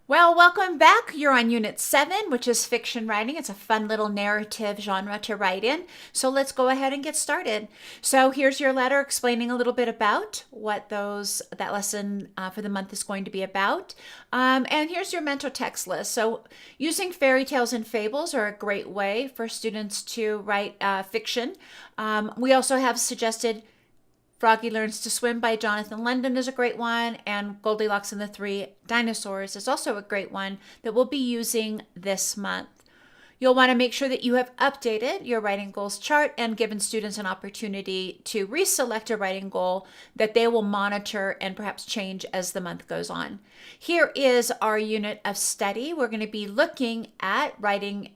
Well, welcome back. You're on Unit 7, which is fiction writing. It's a fun little narrative genre to write in. So let's go ahead and get started. So here's your letter explaining a little bit about what that lesson for the month is going to be about. And here's your mental text list. So using fairy tales and fables are a great way for students to write fiction. We also have suggested Froggy Learns to Swim by Jonathan London is a great one, and Goldilocks and the Three Dinosaurs is also a great one that we'll be using this month. You'll want to make sure that you have updated your writing goals chart and given students an opportunity to reselect a writing goal that they will monitor and perhaps change as the month goes on. Here is our unit of study. We're going to be looking at writing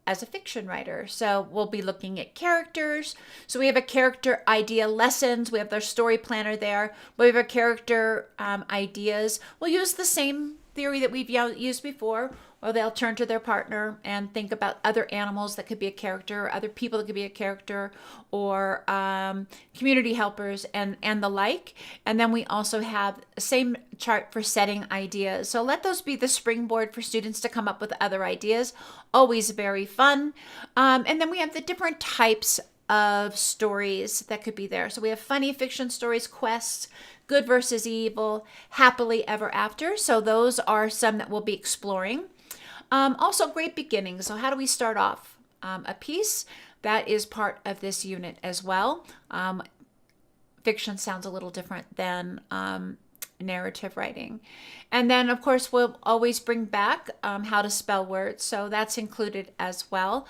as a fiction writer. So we'll be looking at characters. So we have a character idea lessons. We have their story planner there. We have our character ideas. We'll use the same theory that we've used before, or they'll turn to their partner and think about other animals that could be a character, other people that could be a character, or community helpers and the like. And then we also have the same chart for setting ideas. So let those be the springboard for students to come up with other ideas. Always very fun. And then we have the different types of stories that could be there. So we have funny fiction stories, quests, good versus evil, happily ever after. So those are some that we'll be exploring. Also, great beginnings. So how do we start off a piece? That is part of this unit as well. Fiction sounds a little different than narrative writing. And then, of course, we'll always bring back how to spell words. So that's included as well.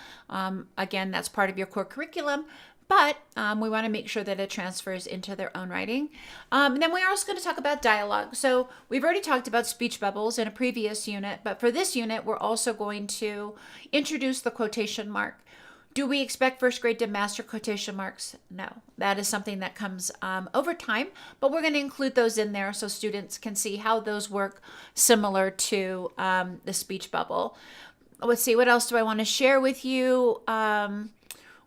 Again, that's part of your core curriculum. But we want to make sure that it transfers into their own writing. And then we're also going to talk about dialogue. So we've already talked about speech bubbles in a previous unit, but for this unit, we're also going to introduce the quotation mark. Do we expect first grade to master quotation marks? No, that is something that comes over time, but we're going to include those in there so students can see how those work similar to the speech bubble. Let's see, what else do I want to share with you?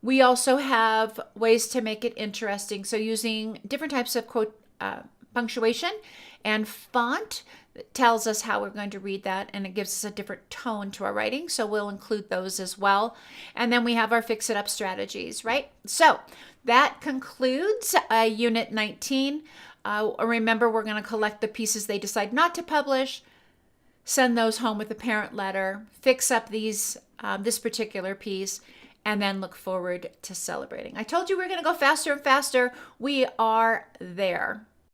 We also have ways to make it interesting. So using different types of punctuation and font that tells us how we're going to read that, and it gives us a different tone to our writing. So we'll include those as well. And then we have our fix it up strategies, right? So that concludes Unit 19. Remember, we're going to collect the pieces they decide not to publish, send those home with a parent letter, fix up this particular piece, and then look forward to celebrating. I told you we're going to go faster and faster. We are there.